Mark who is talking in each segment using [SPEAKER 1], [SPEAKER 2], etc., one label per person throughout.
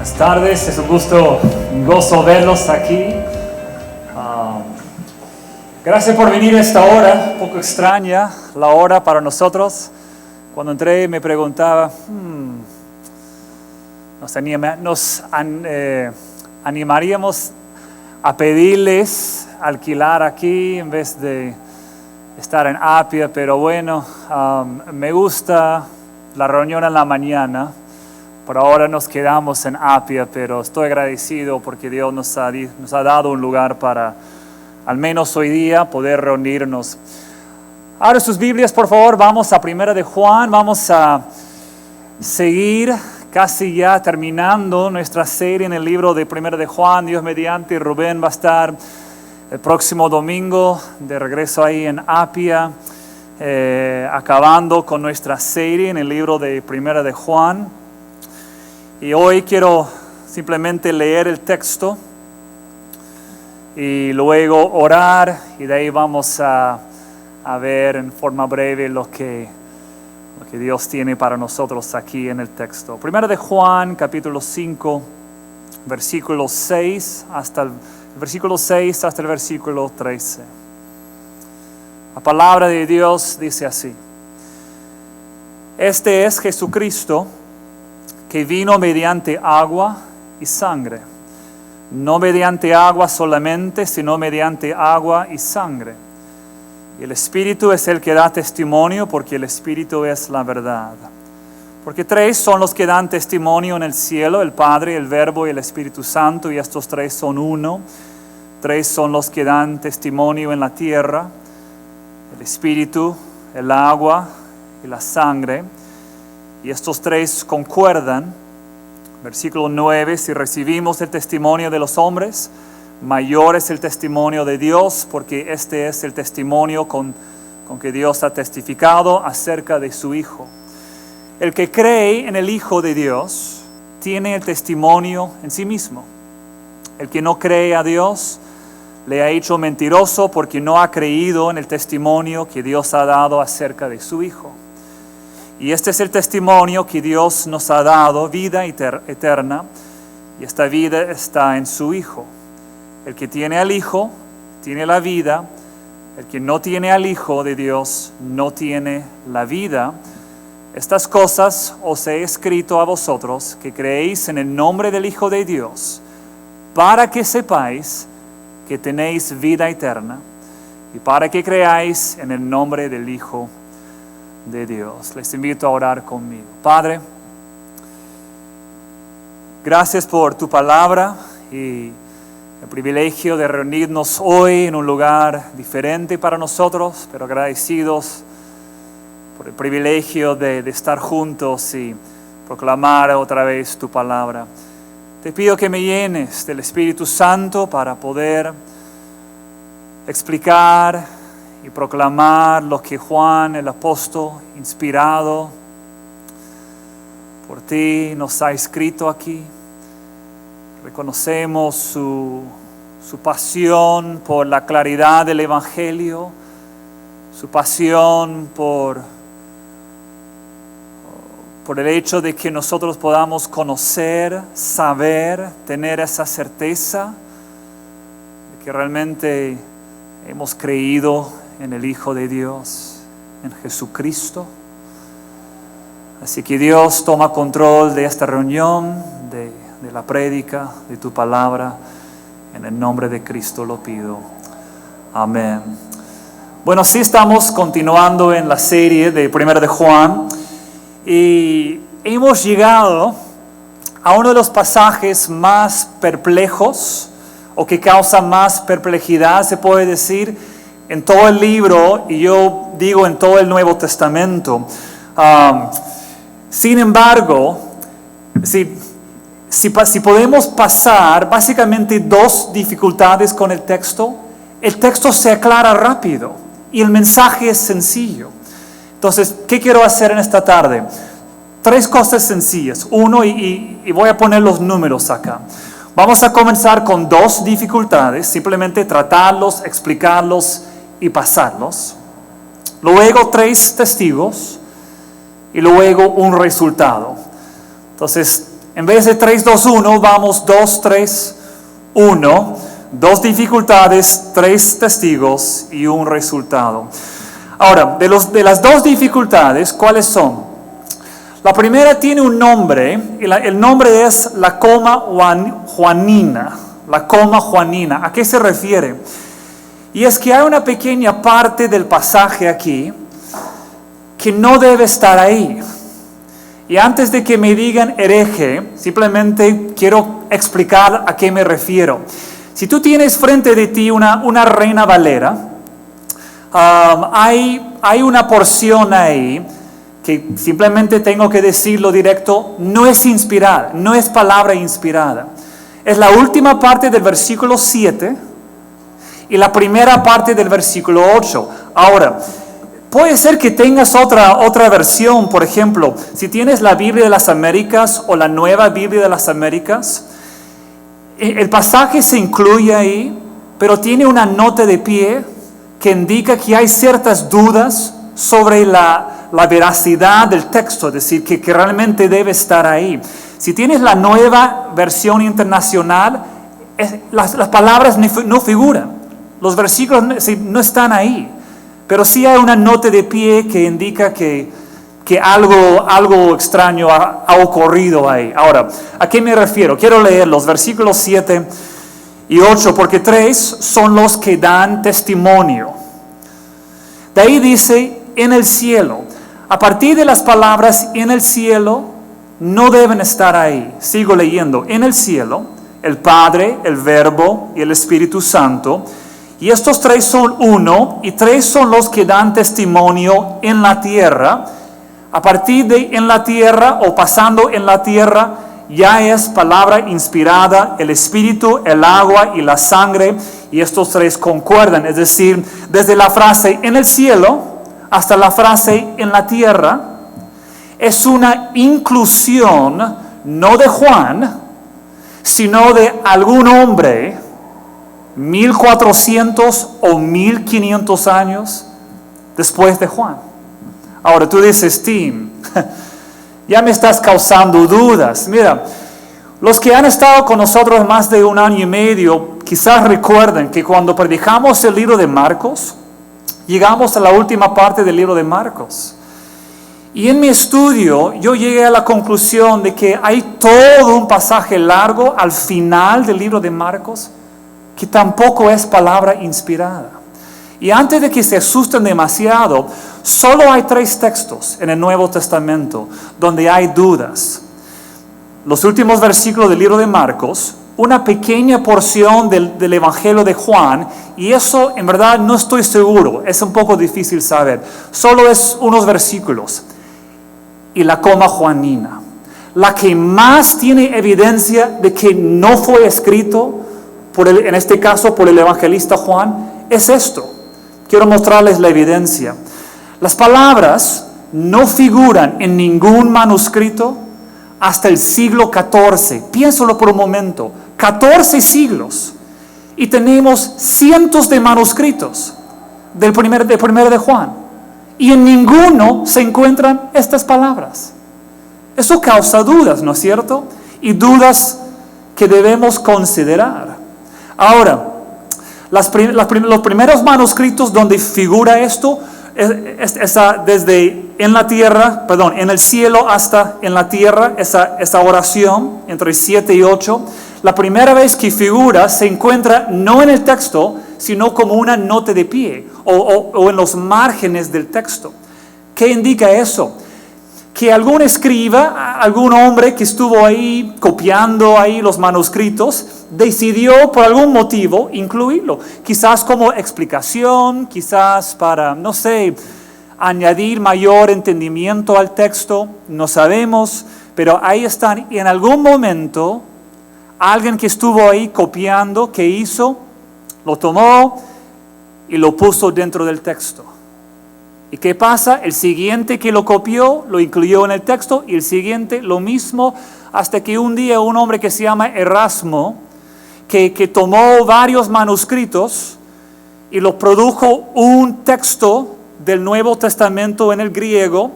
[SPEAKER 1] Buenas tardes, es un gozo verlos aquí. Gracias por venir a esta hora, un poco extraña la hora para nosotros. Cuando entré me preguntaba, nos animaríamos a pedirles alquilar aquí en vez de estar en Apia, pero bueno, me gusta la reunión en la mañana. Por ahora nos quedamos en Apia, pero estoy agradecido porque Dios nos ha dado un lugar para, al menos hoy día, poder reunirnos. Abra sus Biblias, por favor, vamos a 1 de Juan, vamos a seguir casi ya terminando nuestra serie en el libro de 1 de Juan. Dios mediante, Rubén va a estar el próximo domingo de regreso ahí en Apia, acabando con nuestra serie en el libro de 1 de Juan. Y hoy quiero simplemente leer el texto y luego orar, y de ahí vamos a ver en forma breve lo que Dios tiene para nosotros aquí en el texto. 1 de Juan, capítulo 5, versículo 6 hasta el versículo 13. La palabra de Dios dice así: Este es Jesucristo, que vino mediante agua y sangre, no mediante agua solamente, sino mediante agua y sangre. Y el Espíritu es el que da testimonio, porque el Espíritu es la verdad. Porque tres son los que dan testimonio en el cielo: el Padre, el Verbo y el Espíritu Santo, y estos tres son uno. Tres son los que dan testimonio en la tierra: el Espíritu, el agua y la sangre. Y estos tres concuerdan. Versículo 9: si recibimos el testimonio de los hombres, mayor es el testimonio de Dios, porque este es el testimonio con que Dios ha testificado acerca de su Hijo. El que cree en el Hijo de Dios tiene el testimonio en sí mismo. El que no cree a Dios le ha hecho mentiroso, porque no ha creído en el testimonio que Dios ha dado acerca de su Hijo. Y este es el testimonio que Dios nos ha dado, vida eterna, y esta vida está en su Hijo. El que tiene al Hijo tiene la vida. El que no tiene al Hijo de Dios no tiene la vida. Estas cosas os he escrito a vosotros, que creéis en el nombre del Hijo de Dios, para que sepáis que tenéis vida eterna, y para que creáis en el nombre del Hijo de Dios. Les invito a orar conmigo. Padre, gracias por tu palabra y el privilegio de reunirnos hoy en un lugar diferente para nosotros, pero agradecidos por el privilegio de estar juntos y proclamar otra vez tu palabra. Te pido que me llenes del Espíritu Santo para poder explicar y proclamar lo que Juan, el apóstol, inspirado por ti, nos ha escrito aquí. Reconocemos su pasión por la claridad del Evangelio, su pasión por el hecho de que nosotros podamos conocer, saber, tener esa certeza de que realmente hemos creído en el Hijo de Dios, en Jesucristo. Así que Dios, toma control de esta reunión, de la prédica, de tu palabra. En el nombre de Cristo lo pido. Amén. Bueno, sí, estamos continuando en la serie de 1 de Juan y hemos llegado a uno de los pasajes más perplejos, o que causa más perplejidad, se puede decir, en todo el libro, y yo digo en todo el Nuevo Testamento. Sin embargo, si podemos pasar básicamente dos dificultades con el texto se aclara rápido y el mensaje es sencillo. Entonces, ¿qué quiero hacer en esta tarde? Tres cosas sencillas. Uno, y voy a poner los números acá. Vamos a comenzar con dos dificultades, simplemente tratarlos, explicarlos y pasarlos. Luego tres testigos y luego un resultado. Entonces, En vez de 3, 2, 1, vamos 2, 3, 1. 2 dificultades, 3 testigos y un resultado. Ahora, de las 2 dificultades, ¿cuáles son? La primera tiene un nombre, y el nombre es la coma juanina. La coma juanina. ¿A qué se refiere? Y es que hay una pequeña parte del pasaje aquí que no debe estar ahí. Y antes de que me digan hereje, simplemente quiero explicar a qué me refiero. Si tú tienes frente de ti una Reina Valera, hay una porción ahí que simplemente tengo que decirlo directo, no es inspirada, no es palabra inspirada. Es la última parte del versículo 7 y la primera parte del versículo 8. Ahora, puede ser que tengas otra versión, por ejemplo, si tienes la Biblia de las Américas o la Nueva Biblia de las Américas, el pasaje se incluye ahí, pero tiene una nota de pie que indica que hay ciertas dudas sobre la veracidad del texto, es decir, que realmente debe estar ahí. Si tienes la Nueva Versión Internacional, las palabras no figuran, los versículos no están ahí. Pero sí hay una nota de pie que indica que algo extraño ha ocurrido ahí. Ahora, ¿a qué me refiero? Quiero leer los versículos 7 y 8, porque 3 son los que dan testimonio. De ahí dice, en el cielo. A partir de las palabras en el cielo, no deben estar ahí. Sigo leyendo. En el cielo, el Padre, el Verbo y el Espíritu Santo. Y estos 3 son uno, y 3 son los que dan testimonio en la tierra. A partir de en la tierra o pasando en la tierra, ya es palabra inspirada, el Espíritu, el agua y la sangre, y estos 3 concuerdan. Es decir, desde la frase en el cielo hasta la frase en la tierra, es una inclusión no de Juan, sino de algún hombre 1400 o 1500 años después de Juan. Ahora tú dices, Tim, ya me estás causando dudas. Mira, los que han estado con nosotros más de 1 año y medio, quizás recuerden que cuando predicamos el libro de Marcos, llegamos a la última parte del libro de Marcos. Y en mi estudio yo llegué a la conclusión de que hay todo un pasaje largo al final del libro de Marcos que tampoco es palabra inspirada. Y antes de que se asusten demasiado, solo hay 3 textos en el Nuevo Testamento donde hay dudas. Los últimos versículos del libro de Marcos, una pequeña porción del Evangelio de Juan, y eso en verdad no estoy seguro, es un poco difícil saber. Solo es unos versículos. Y la coma juanina, la que más tiene evidencia de que no fue escrito en este caso por el evangelista Juan, es esto. Quiero mostrarles la evidencia. Las palabras no figuran en ningún manuscrito hasta el siglo XIV. Piénsalo por un momento. 14 siglos. Y tenemos cientos de manuscritos del primero de Juan. Y en ninguno se encuentran estas palabras. Eso causa dudas, ¿no es cierto? Y dudas que debemos considerar. Ahora, los primeros manuscritos donde figura esto, desde en el cielo hasta en la tierra, esa oración entre 7 y 8, la primera vez que figura se encuentra no en el texto, sino como una nota de pie o en los márgenes del texto. ¿Qué indica eso? Que algún escriba, algún hombre que estuvo ahí copiando ahí los manuscritos, decidió por algún motivo incluirlo. Quizás como explicación, quizás para, no sé, añadir mayor entendimiento al texto, no sabemos, pero ahí están. Y en algún momento, alguien que estuvo ahí copiando, ¿qué hizo? Lo tomó y lo puso dentro del texto. ¿Y qué pasa? El siguiente que lo copió, lo incluyó en el texto, y el siguiente lo mismo, hasta que un día un hombre que se llama Erasmo, que tomó varios manuscritos y lo produjo un texto del Nuevo Testamento en el griego.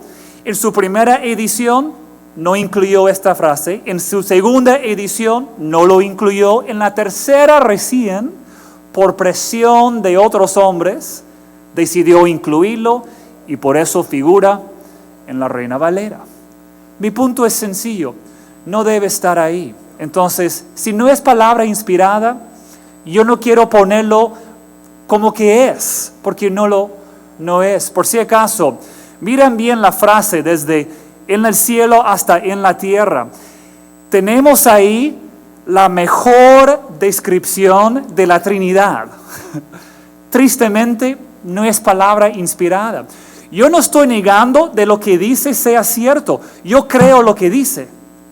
[SPEAKER 1] En su primera edición no incluyó esta frase, en su segunda edición no lo incluyó, en la tercera recién, por presión de otros hombres, decidió incluirlo y por eso figura en la Reina Valera. Mi punto es sencillo, no debe estar ahí. Entonces, si no es palabra inspirada, yo no quiero ponerlo como que es, porque no es. Por si acaso, miren bien la frase desde en el cielo hasta en la tierra. Tenemos ahí la mejor descripción de la Trinidad. Tristemente, no es palabra inspirada. Yo no estoy negando de lo que dice sea cierto. Yo creo lo que dice,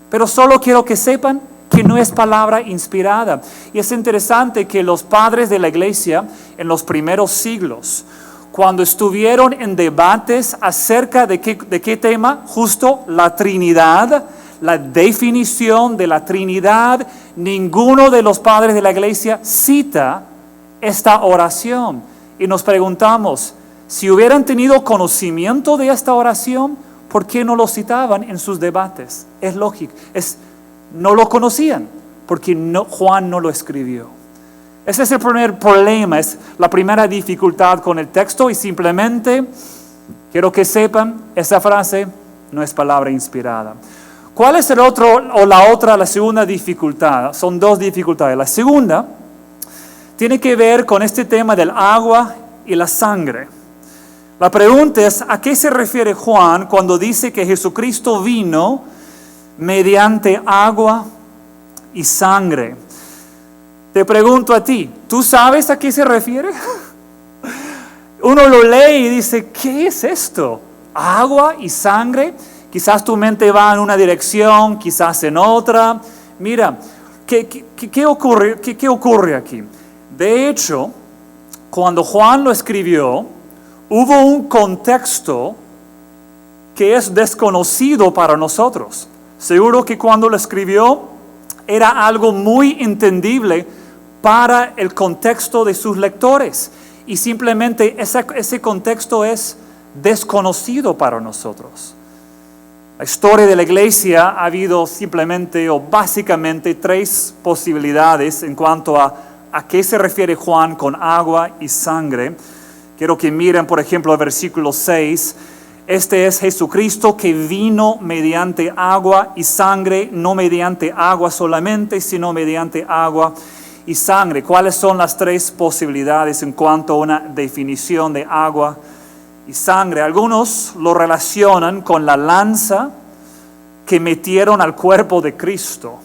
[SPEAKER 1] pero solo quiero que sepan que no es palabra inspirada. Y es interesante que los padres de la iglesia en los primeros siglos, cuando estuvieron en debates acerca de qué tema, justo la Trinidad, la definición de la Trinidad, ninguno de los padres de la iglesia cita esta oración. Y nos preguntamos, si hubieran tenido conocimiento de esta oración, ¿por qué no lo citaban en sus debates? Es lógico, no lo conocían, porque Juan no lo escribió. Ese es el primer problema, es la primera dificultad con el texto y simplemente quiero que sepan, esa frase no es palabra inspirada. ¿Cuál es la segunda dificultad? Son dos dificultades. La segunda tiene que ver con este tema del agua y la sangre. La pregunta es, ¿a qué se refiere Juan cuando dice que Jesucristo vino mediante agua y sangre? Te pregunto a ti, ¿tú sabes a qué se refiere? Uno lo lee y dice, ¿qué es esto? ¿Agua y sangre? Quizás tu mente va en una dirección, quizás en otra. Mira, ¿qué ocurre aquí? De hecho, cuando Juan lo escribió, hubo un contexto que es desconocido para nosotros. Seguro que cuando lo escribió era algo muy entendible para el contexto de sus lectores. Y simplemente ese contexto es desconocido para nosotros. La historia de la iglesia ha habido simplemente o básicamente tres posibilidades en cuanto a qué se refiere Juan con agua y sangre. Quiero que miren, por ejemplo, el versículo 6. Este es Jesucristo que vino mediante agua y sangre, no mediante agua solamente, sino mediante agua y sangre. ¿Cuáles son las tres posibilidades en cuanto a una definición de agua y sangre? Algunos lo relacionan con la lanza que metieron al cuerpo de Cristo.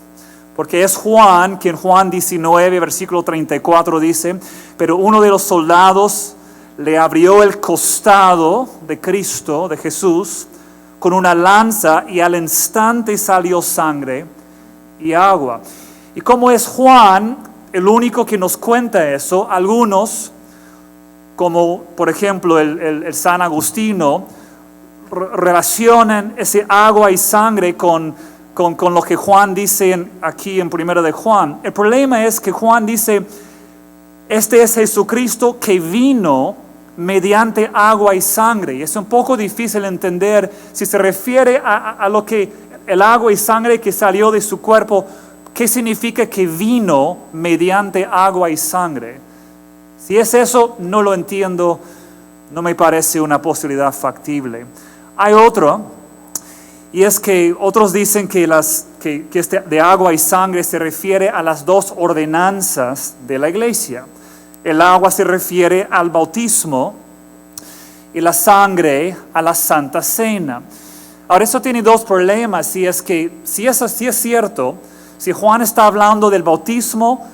[SPEAKER 1] Porque es Juan, que en Juan 19, versículo 34 dice, pero uno de los soldados le abrió el costado de Cristo, de Jesús, con una lanza y al instante salió sangre y agua. Y como es Juan el único que nos cuenta eso, algunos, como por ejemplo el San Agustino, relacionan ese agua y sangre con lo que Juan dice aquí en 1 de Juan. El problema es que Juan dice, este es Jesucristo que vino mediante agua y sangre. Y es un poco difícil entender si se refiere a lo que el agua y sangre que salió de su cuerpo, ¿qué significa que vino mediante agua y sangre? Si es eso, no lo entiendo, no me parece una posibilidad factible. Hay otro, y es que otros dicen que este de agua y sangre se refiere a las dos ordenanzas de la iglesia. El agua se refiere al bautismo y la sangre a la Santa Cena. Ahora, eso tiene dos problemas, si eso sí es cierto, si Juan está hablando del bautismo,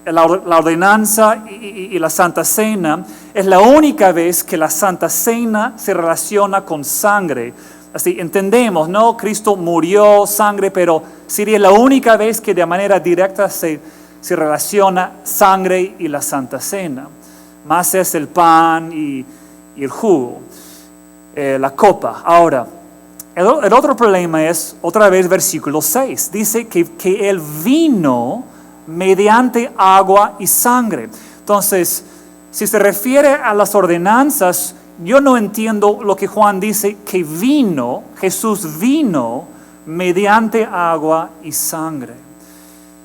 [SPEAKER 1] la ordenanza y la Santa Cena, es la única vez que la Santa Cena se relaciona con sangre. Así entendemos, ¿no? Cristo murió, sangre, pero sería la única vez que de manera directa se relaciona sangre y la Santa Cena. Más es el pan y el jugo, la copa. Ahora, el otro problema es, otra vez, versículo 6. Dice que Él vino mediante agua y sangre. Entonces, si se refiere a las ordenanzas, yo no entiendo lo que Juan dice, que Jesús vino mediante agua y sangre.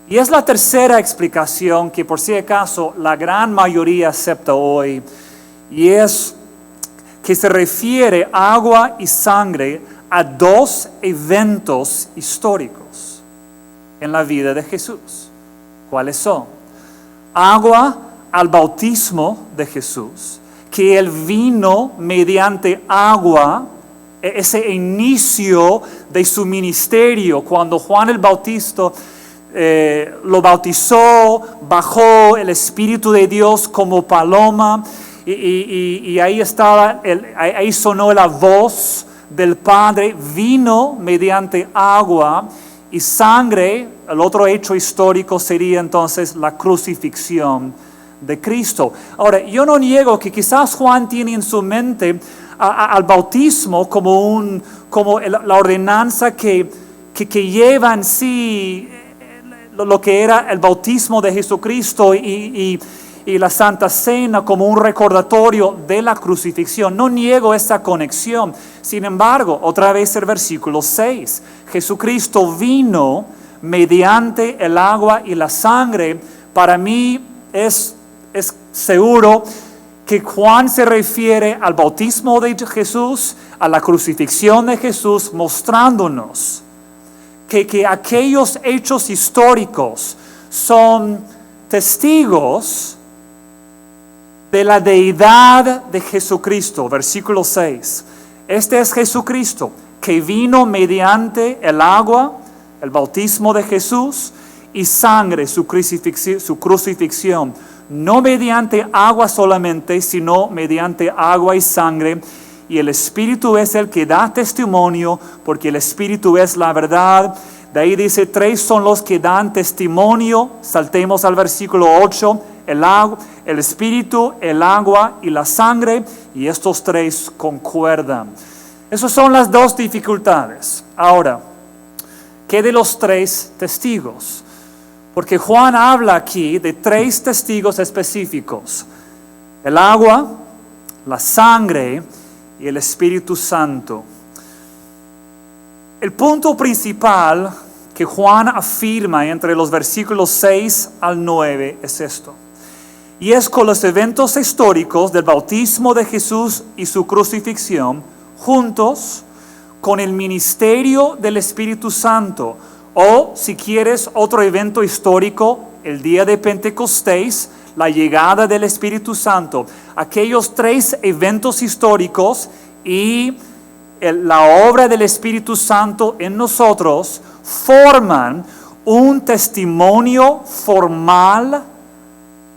[SPEAKER 1] Y es la tercera explicación que por si acaso la gran mayoría acepta hoy, y es que se refiere agua y sangre a dos eventos históricos en la vida de Jesús. ¿Cuáles son? Agua al bautismo de Jesús, que Él vino mediante agua, ese inicio de su ministerio, cuando Juan el Bautista lo bautizó, bajó el Espíritu de Dios como paloma, y ahí estaba, ahí sonó la voz del Padre, vino mediante agua y sangre. El otro hecho histórico sería entonces la crucifixión de Cristo. Ahora, yo no niego que quizás Juan tiene en su mente al bautismo como la ordenanza que lleva en sí lo que era el bautismo de Jesucristo y la Santa Cena como un recordatorio de la crucifixión. No niego esa conexión. Sin embargo, otra vez el versículo 6. Jesucristo vino mediante el agua y la sangre. Para mí es seguro que Juan se refiere al bautismo de Jesús, a la crucifixión de Jesús, mostrándonos que aquellos hechos históricos son testigos de la deidad de Jesucristo. Versículo 6. Este es Jesucristo, que vino mediante el agua, el bautismo de Jesús, y sangre, su crucifixión. No mediante agua solamente, sino mediante agua y sangre. Y el Espíritu es el que da testimonio, porque el Espíritu es la verdad. De ahí dice, 3 son los que dan testimonio. Saltemos al versículo 8. El Espíritu, el agua y la sangre, y estos 3 concuerdan. Esas son las dos dificultades. Ahora, ¿qué de los 3 testigos? Porque Juan habla aquí de 3 testigos específicos: el agua, la sangre y el Espíritu Santo. El punto principal que Juan afirma entre los versículos 6 al 9 es esto. Y es con los eventos históricos del bautismo de Jesús y su crucifixión, juntos con el ministerio del Espíritu Santo, o si quieres otro evento histórico, el día de Pentecostés, la llegada del Espíritu Santo. Aquellos 3 eventos históricos y la obra del Espíritu Santo en nosotros forman un testimonio formal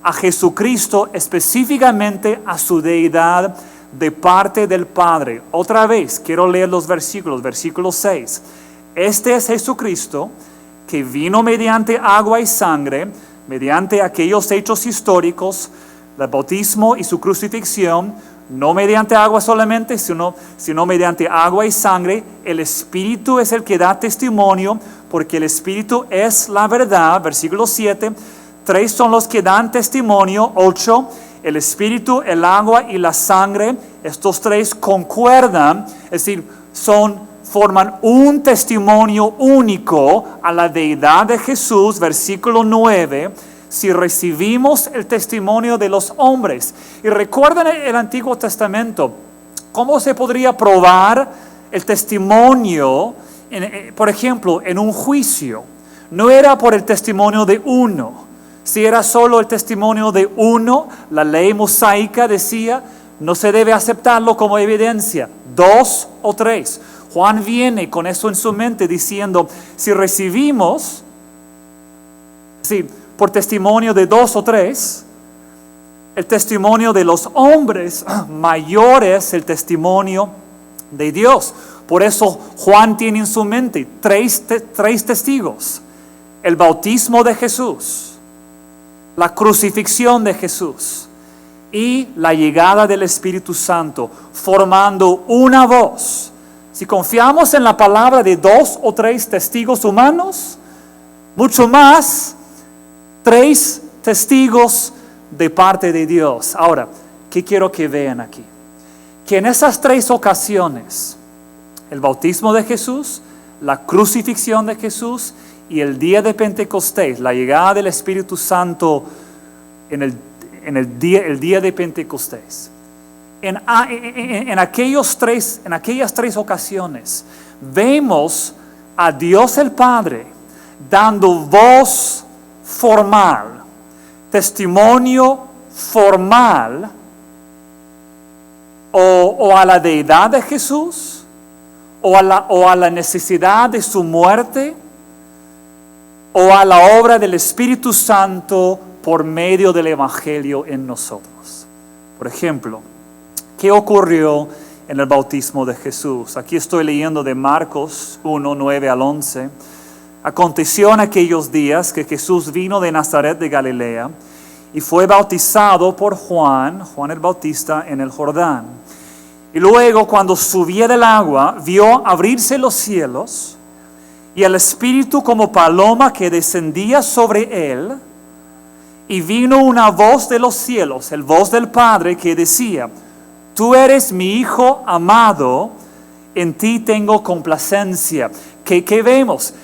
[SPEAKER 1] a Jesucristo, específicamente a su deidad de parte del Padre. Otra vez, quiero leer los versículos. Versículo 6. Este es Jesucristo, que vino mediante agua y sangre, mediante aquellos hechos históricos, el bautismo y su crucifixión, no mediante agua solamente, sino mediante agua y sangre. El Espíritu es el que da testimonio, porque el Espíritu es la verdad. Versículo 7. 3 son los que dan testimonio. 8. El Espíritu, el agua y la sangre. Estos 3 concuerdan, es decir, forman un testimonio único a la deidad de Jesús. Versículo 9. Si recibimos el testimonio de los hombres. Y recuerden el Antiguo Testamento, ¿cómo se podría probar el testimonio, por ejemplo, en un juicio? No era por el testimonio de uno. Si era solo el testimonio de uno, la ley mosaica decía, no se debe aceptarlo como evidencia. 2 o 3. Juan viene con eso en su mente diciendo, si recibimos, por testimonio de 2 o 3, el testimonio de los hombres, mayor es el testimonio de Dios. Por eso Juan tiene en su mente 3 testigos: el bautismo de Jesús, la crucifixión de Jesús y la llegada del Espíritu Santo, formando una voz. Si confiamos en la palabra de 2 o 3 testigos humanos, mucho más 3 testigos de parte de Dios. Ahora, ¿qué quiero que vean aquí? Que en esas 3 ocasiones, el bautismo de Jesús, la crucifixión de Jesús y el día de Pentecostés, la llegada del Espíritu Santo en el día de Pentecostés. En aquellas tres ocasiones vemos a Dios el Padre dando voz formal, testimonio formal o a la deidad de Jesús o a la necesidad de su muerte o a la obra del Espíritu Santo por medio del Evangelio en nosotros. Por ejemplo, ¿qué ocurrió en el bautismo de Jesús? Aquí estoy leyendo de Marcos 1, 9 al 11. Aconteció en aquellos días que Jesús vino de Nazaret de Galilea y fue bautizado por Juan el Bautista, en el Jordán. Y luego, cuando subía del agua, vio abrirse los cielos y el Espíritu como paloma que descendía sobre él. Y vino una voz de los cielos, el voz del Padre, que decía: Tú eres mi Hijo amado, en ti tengo complacencia. ¿Qué vemos?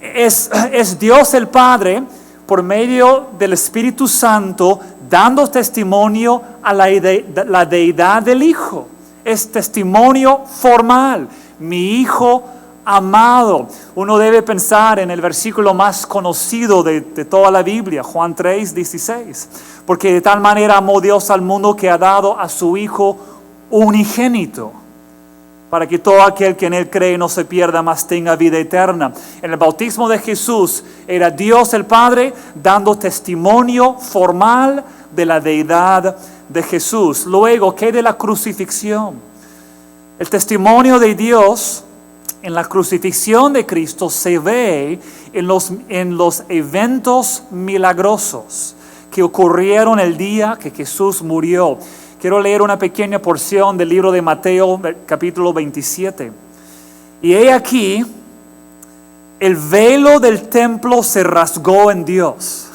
[SPEAKER 1] Es Dios el Padre, por medio del Espíritu Santo, dando testimonio a la deidad del Hijo. Es testimonio formal. Mi Hijo amado. Uno debe pensar en el versículo más conocido de toda la Biblia, Juan 3, 16. Porque de tal manera amó Dios al mundo que ha dado a su Hijo unigénito, para que todo aquel que en él cree no se pierda, mas tenga vida eterna. En el bautismo de Jesús era Dios el Padre dando testimonio formal de la deidad de Jesús. Luego, ¿qué de la crucifixión? El testimonio de Dios en la crucifixión de Cristo se ve en los eventos milagrosos que ocurrieron el día que Jesús murió. Quiero leer una pequeña porción del libro de Mateo, capítulo 27. Y he aquí, el velo del templo se rasgó en dos.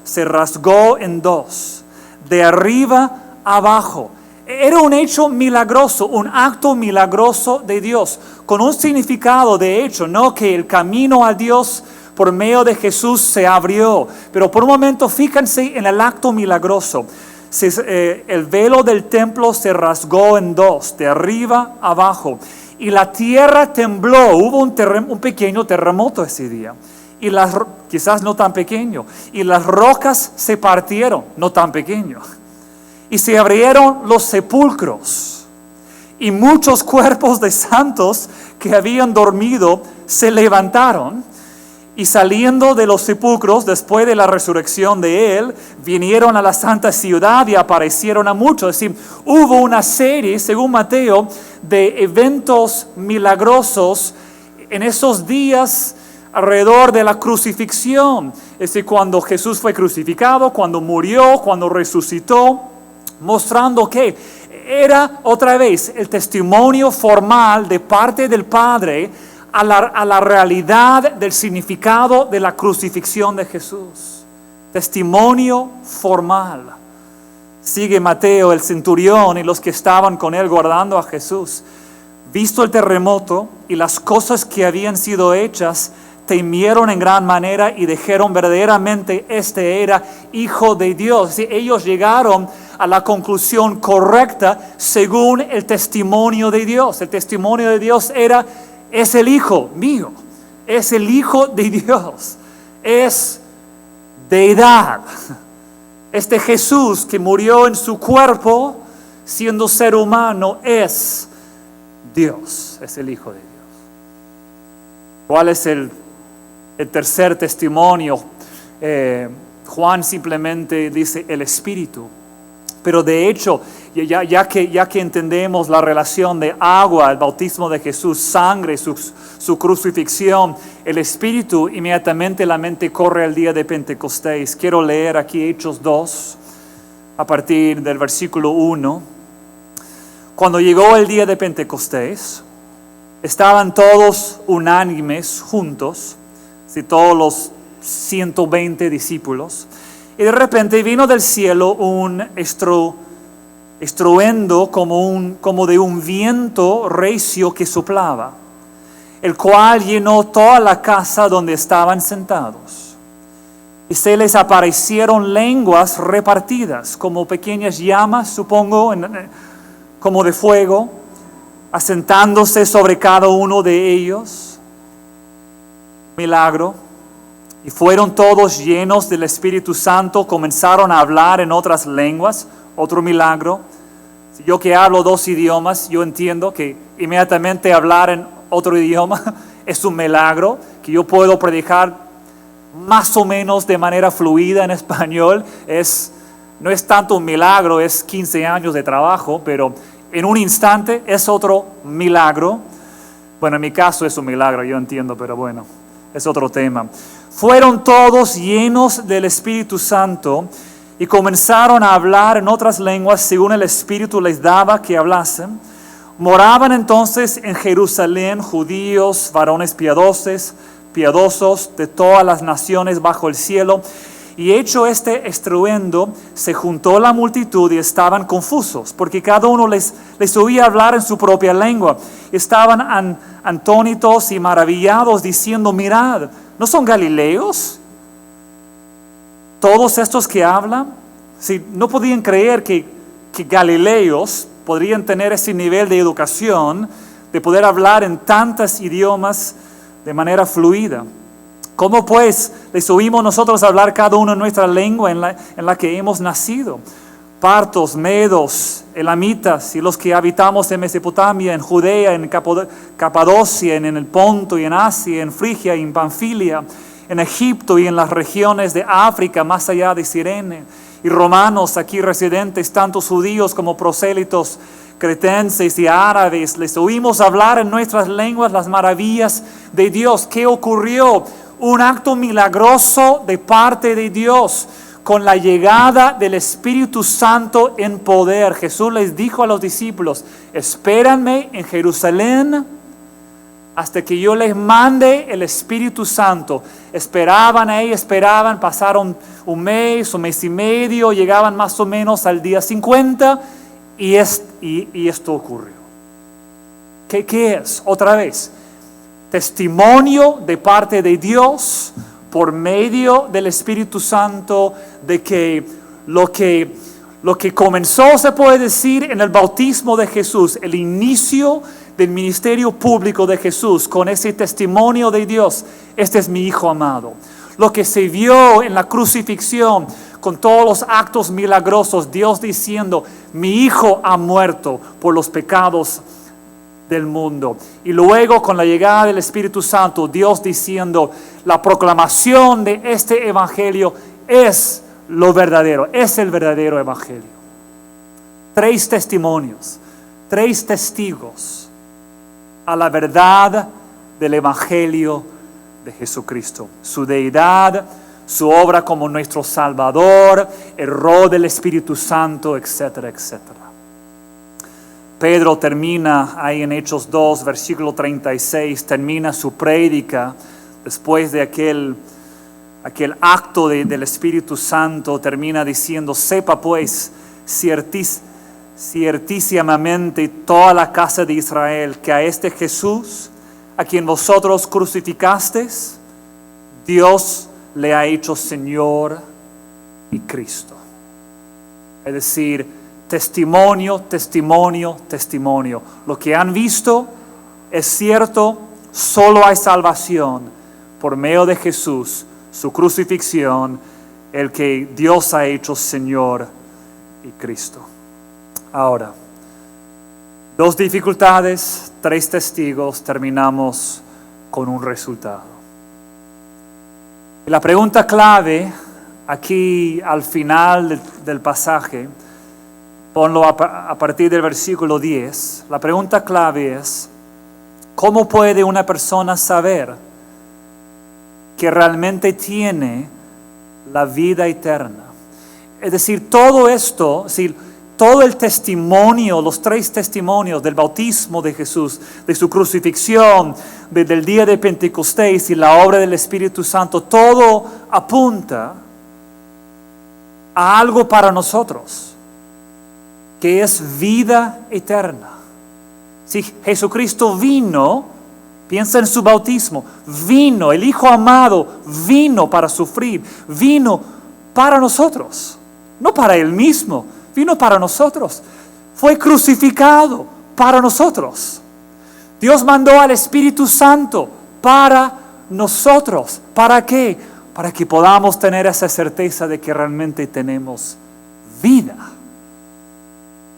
[SPEAKER 1] Se rasgó en dos, de arriba abajo. Era un hecho milagroso, un acto milagroso de Dios, con un significado de hecho, no que el camino a Dios por medio de Jesús se abrió. Pero por un momento fíjense en el acto milagroso. El velo del templo se rasgó en dos, de arriba abajo. Y la tierra tembló, hubo un pequeño terremoto ese día. Quizás no tan pequeño. Y las rocas se partieron, no tan pequeño. Y se abrieron los sepulcros. Y muchos cuerpos de santos que habían dormido se levantaron. Y saliendo de los sepulcros, después de la resurrección de él, vinieron a la santa ciudad y aparecieron a muchos. Es decir, hubo una serie, según Mateo, de eventos milagrosos en esos días alrededor de la crucifixión. Es decir, cuando Jesús fue crucificado, cuando murió, cuando resucitó, mostrando que era otra vez el testimonio formal de parte del Padre a la realidad del significado de la crucifixión de Jesús. Testimonio formal. Sigue Mateo, el centurión y los que estaban con él guardando a Jesús. Visto el terremoto y las cosas que habían sido hechas, temieron en gran manera y dijeron: verdaderamente este era Hijo de Dios. Sí, ellos llegaron a la conclusión correcta según el testimonio de Dios. El testimonio de Dios es el Hijo mío, es el Hijo de Dios, es deidad. Este Jesús que murió en su cuerpo, siendo ser humano, es Dios, es el Hijo de Dios. ¿Cuál es el tercer testimonio? Juan simplemente dice el Espíritu. Pero de hecho, ya que entendemos la relación de agua, el bautismo de Jesús, sangre, su crucifixión, el Espíritu, inmediatamente la mente corre al día de Pentecostés. Quiero leer aquí Hechos 2, a partir del versículo 1. Cuando llegó el día de Pentecostés, estaban todos unánimes juntos, todos los 120 discípulos. Y de repente vino del cielo un estruendo como de un viento recio que soplaba, el cual llenó toda la casa donde estaban sentados. Y se les aparecieron lenguas repartidas, como pequeñas llamas, supongo, como de fuego, asentándose sobre cada uno de ellos. Milagro. Y fueron todos llenos del Espíritu Santo, comenzaron a hablar en otras lenguas. Otro milagro. Si yo que hablo 2 idiomas, yo entiendo que inmediatamente hablar en otro idioma es un milagro, que yo puedo predicar más o menos de manera fluida en español. No es tanto un milagro, es 15 años de trabajo, pero en un instante es otro milagro. Bueno, en mi caso es un milagro, yo entiendo, pero bueno, es otro tema. Fueron todos llenos del Espíritu Santo y comenzaron a hablar en otras lenguas según el Espíritu les daba que hablasen. Moraban entonces en Jerusalén judíos, varones piadosos de todas las naciones bajo el cielo. Y hecho este estruendo, se juntó la multitud y estaban confusos, porque cada uno les oía hablar en su propia lengua. Estaban atónitos y maravillados, diciendo: mirad, ¿no son galileos todos estos que hablan? Si no podían creer que galileos podrían tener ese nivel de educación, de poder hablar en tantos idiomas de manera fluida. ¿Cómo pues les oímos nosotros hablar cada uno en nuestra lengua en la que hemos nacido? Partos, medos, elamitas y los que habitamos en Mesopotamia, en Judea, en Capadocia, en el Ponto y en Asia, en Frigia y en Panfilia, en Egipto y en las regiones de África más allá de Cirene, y romanos aquí residentes, tantos judíos como prosélitos, cretenses y árabes, les oímos hablar en nuestras lenguas las maravillas de Dios. ¿Qué ocurrió? Un acto milagroso de parte de Dios con la llegada del Espíritu Santo en poder. Jesús les dijo a los discípulos: espérenme en Jerusalén hasta que yo les mande el Espíritu Santo. Esperaban, pasaron un mes y medio, llegaban más o menos al día 50 y esto ocurrió. ¿Qué es? Otra vez, testimonio de parte de Dios por medio del Espíritu Santo de que lo que comenzó, se puede decir, en el bautismo de Jesús, el inicio del ministerio público de Jesús, con ese testimonio de Dios: este es mi Hijo amado. Lo que se vio en la crucifixión, con todos los actos milagrosos, Dios diciendo: mi Hijo ha muerto por los pecados del mundo. Y luego con la llegada del Espíritu Santo, Dios diciendo: la proclamación de este evangelio es lo verdadero, es el verdadero evangelio. 3 testimonios, 3 testigos a la verdad del evangelio de Jesucristo, su deidad, su obra como nuestro Salvador, el rol del Espíritu Santo, etcétera, etcétera. Pedro termina ahí en Hechos 2, versículo 36, termina su prédica después de aquel acto del Espíritu Santo, termina diciendo: sepa pues ciertísimamente toda la casa de Israel que a este Jesús, a quien vosotros crucificasteis, Dios le ha hecho Señor y Cristo. Es decir, testimonio, testimonio, testimonio. Lo que han visto es cierto, solo hay salvación por medio de Jesús, su crucifixión, el que Dios ha hecho Señor y Cristo. Ahora, 2 dificultades, 3 testigos, terminamos con un resultado. Y la pregunta clave aquí al final del pasaje, ponlo a partir del versículo 10, la pregunta clave es: ¿cómo puede una persona saber que realmente tiene la vida eterna? Es decir, todo esto, todo el testimonio, los 3 testimonios del bautismo de Jesús, de su crucifixión, del día de Pentecostés y la obra del Espíritu Santo, todo apunta a algo para nosotros. que es vida eterna. Si Jesucristo vino, piensa en su bautismo, vino, el Hijo amado vino para sufrir, vino para nosotros, no para Él mismo, vino para nosotros. Fue crucificado para nosotros. Dios mandó al Espíritu Santo para nosotros. ¿Para qué? Para que podamos tener esa certeza de que realmente tenemos vida.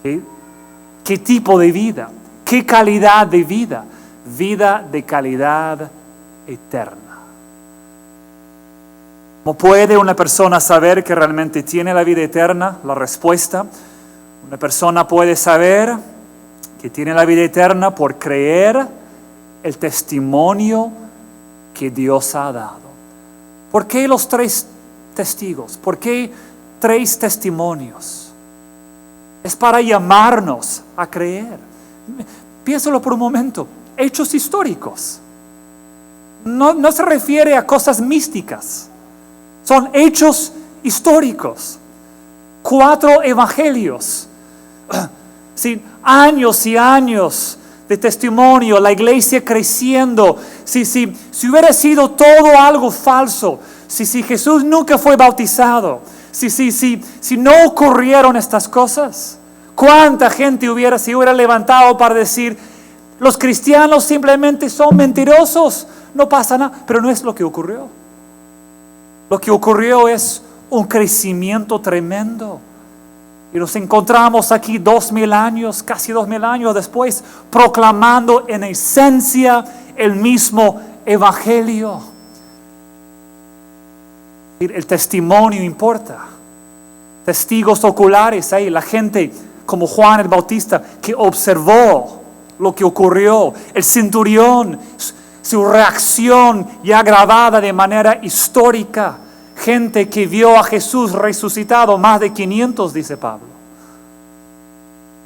[SPEAKER 1] ¿Qué tipo de vida? ¿Qué calidad de vida? Vida de calidad eterna. ¿Cómo puede una persona saber que realmente tiene la vida eterna? La respuesta, una persona puede saber que tiene la vida eterna por creer el testimonio que Dios ha dado. ¿Por qué los 3 testigos? ¿Por qué 3 testimonios? Es para llamarnos a creer. Piénsalo por un momento. Hechos históricos. No se refiere a cosas místicas. Son hechos históricos. 4 evangelios. Sí, años y años de testimonio, la iglesia creciendo. Si hubiera sido todo algo falso, si Jesús nunca fue bautizado, si no ocurrieron estas cosas, ¿cuánta gente se hubiera levantado para decir, los cristianos simplemente son mentirosos, no pasa nada? Pero no es lo que ocurrió. Lo que ocurrió es un crecimiento tremendo. Y nos encontramos aquí 2000 años, casi 2000 años después, proclamando en esencia el mismo evangelio. El testimonio importa. Testigos oculares ahí, la gente como Juan el Bautista que observó lo que ocurrió. El centurión, su reacción ya grabada de manera histórica. Gente que vio a Jesús resucitado, más de 500, dice Pablo.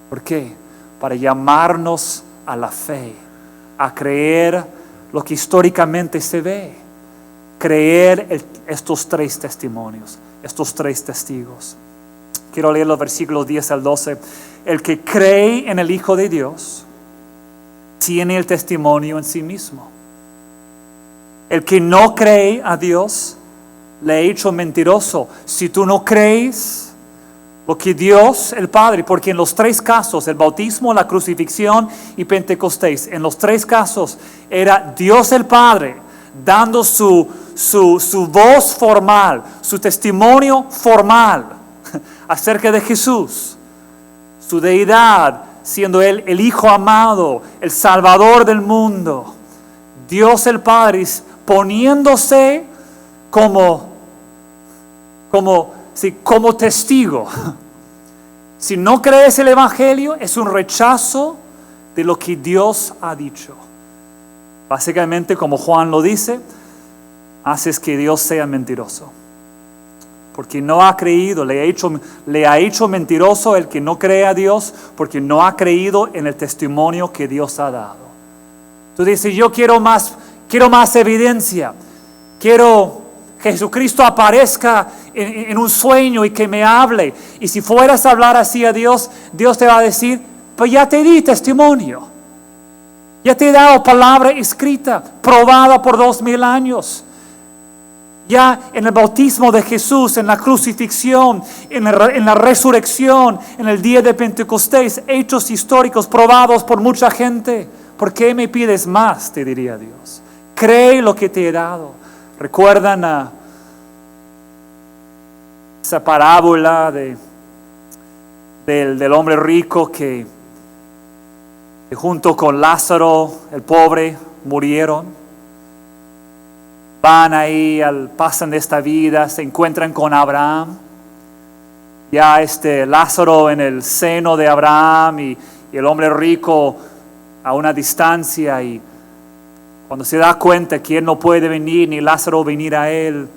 [SPEAKER 1] ¿Por qué? Para llamarnos a la fe, a creer lo que históricamente se ve. Creer estos 3 testimonios, estos 3 testigos. Quiero leer los versículos 10 al 12. El que cree en el Hijo de Dios tiene el testimonio en sí mismo. El que no cree a Dios le ha hecho mentiroso. Si tú no crees lo que Dios, el Padre, porque en los 3 casos, el bautismo, la crucifixión y Pentecostés, en los 3 casos era Dios el Padre dando su voz formal, su testimonio formal acerca de Jesús, su deidad, siendo Él el Hijo amado, el Salvador del mundo. Dios el Padre poniéndose como testigo. Si no crees el evangelio, es un rechazo de lo que Dios ha dicho. Básicamente, como Juan lo dice, haces que Dios sea mentiroso. Porque no ha creído, le ha hecho mentiroso el que no cree a Dios, porque no ha creído en el testimonio que Dios ha dado. Tú dices, yo quiero más evidencia. Quiero que Jesucristo aparezca en un sueño y que me hable. Y si fueras a hablar así a Dios, Dios te va a decir, pues ya te di testimonio. Ya te he dado palabra escrita, probada por 2000 años. Ya en el bautismo de Jesús, en la crucifixión, en la resurrección, en el día de Pentecostés, hechos históricos probados por mucha gente. ¿Por qué me pides más? Te diría Dios. Cree lo que te he dado. ¿Recuerdan esa parábola del hombre rico que junto con Lázaro, el pobre, murieron? Van ahí, pasan de esta vida, se encuentran con Abraham. Ya Lázaro en el seno de Abraham y el hombre rico a una distancia, y cuando se da cuenta que él no puede venir ni Lázaro venir a él,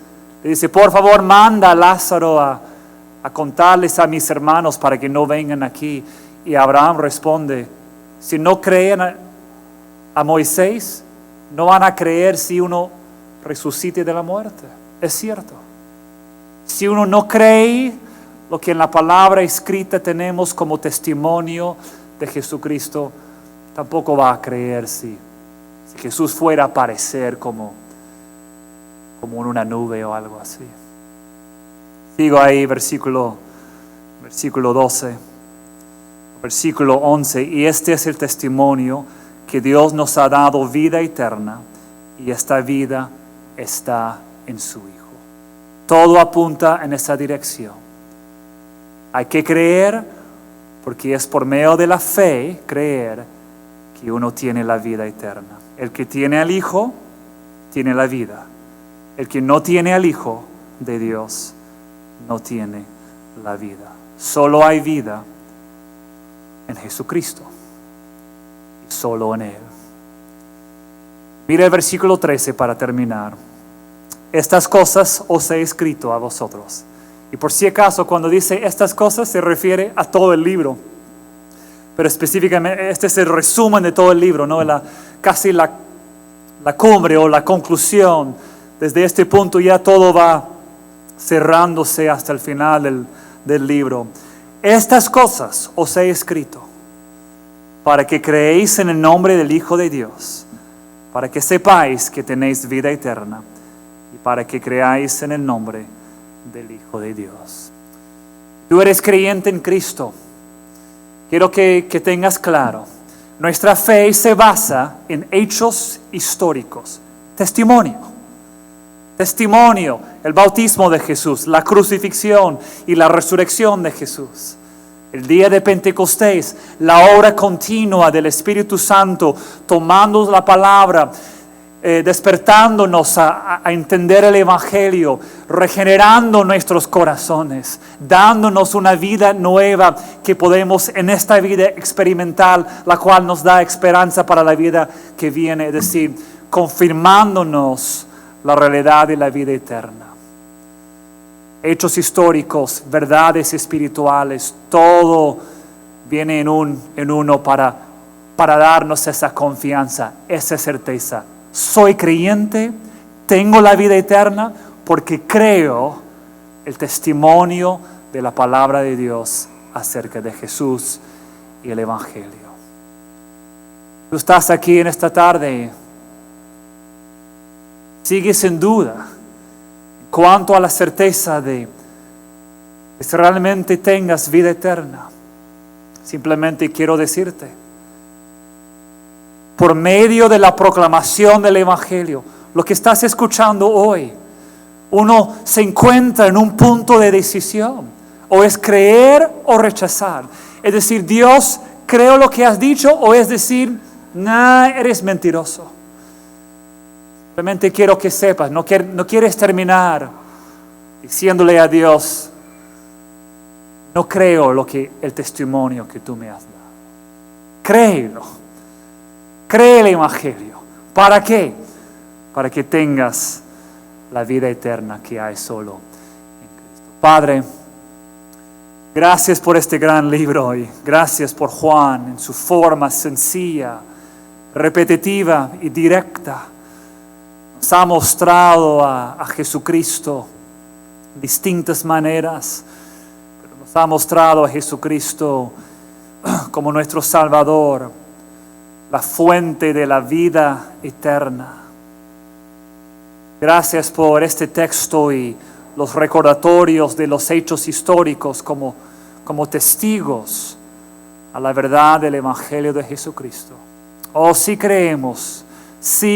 [SPEAKER 1] le dice, por favor manda a Lázaro a contarles a mis hermanos para que no vengan aquí. Y Abraham responde, si no creen a Moisés, no van a creer si uno resucite de la muerte. Es cierto. Si uno no cree lo que en la palabra escrita tenemos como testimonio de Jesucristo, tampoco va a creer si Jesús fuera a aparecer como en una nube o algo así. Sigo ahí, versículo 12, versículo 11, y este es el testimonio que Dios nos ha dado vida eterna, y esta vida está en su Hijo. Todo apunta en esa dirección. Hay que creer, porque es por medio de la fe, creer, que uno tiene la vida eterna. El que tiene al Hijo, tiene la vida. El que no tiene al Hijo de Dios, no tiene la vida. Solo hay vida en Jesucristo. Y solo en Él. Mira el versículo 13 para terminar. Estas cosas os he escrito a vosotros. Y por si acaso, cuando dice estas cosas, se refiere a todo el libro. Pero específicamente, este es el resumen de todo el libro, ¿no? Casi la cumbre o la conclusión. Desde este punto ya todo va cerrándose hasta el final del libro. Estas cosas os he escrito para que creéis en el nombre del Hijo de Dios, para que sepáis que tenéis vida eterna y para que creáis en el nombre del Hijo de Dios. Tú eres creyente en Cristo. Quiero que tengas claro, nuestra fe se basa en hechos históricos, testimonio, el bautismo de Jesús, la crucifixión y la resurrección de Jesús. El día de Pentecostés, la obra continua del Espíritu Santo, tomando la palabra, despertándonos a entender el Evangelio, regenerando nuestros corazones, dándonos una vida nueva que podemos en esta vida experimentar, la cual nos da esperanza para la vida que viene, es decir, confirmándonos la realidad de la vida eterna. Hechos históricos, verdades espirituales, todo viene en uno para darnos esa confianza, esa certeza. Soy creyente, tengo la vida eterna porque creo el testimonio de la palabra de Dios acerca de Jesús y el Evangelio. Tú estás aquí en esta tarde, sigues en duda en cuanto a la certeza de que si realmente tengas vida eterna. Simplemente quiero decirte, por medio de la proclamación del Evangelio, lo que estás escuchando hoy, uno se encuentra en un punto de decisión, o es creer o rechazar. Es decir, Dios, creo lo que has dicho, o es decir, eres mentiroso. Simplemente quiero que sepas, no quieres terminar diciéndole a Dios, no creo el testimonio que tú me has dado. Créelo. Cree el Evangelio. ¿Para qué? Para que tengas la vida eterna que hay solo en Cristo. Padre, gracias por este gran libro y gracias por Juan en su forma sencilla, repetitiva y directa. Nos ha mostrado a Jesucristo de distintas maneras, pero nos ha mostrado a Jesucristo como nuestro Salvador, la fuente de la vida eterna. Gracias por este texto y los recordatorios de los hechos históricos como testigos a la verdad del Evangelio de Jesucristo. Oh, sí creemos, sí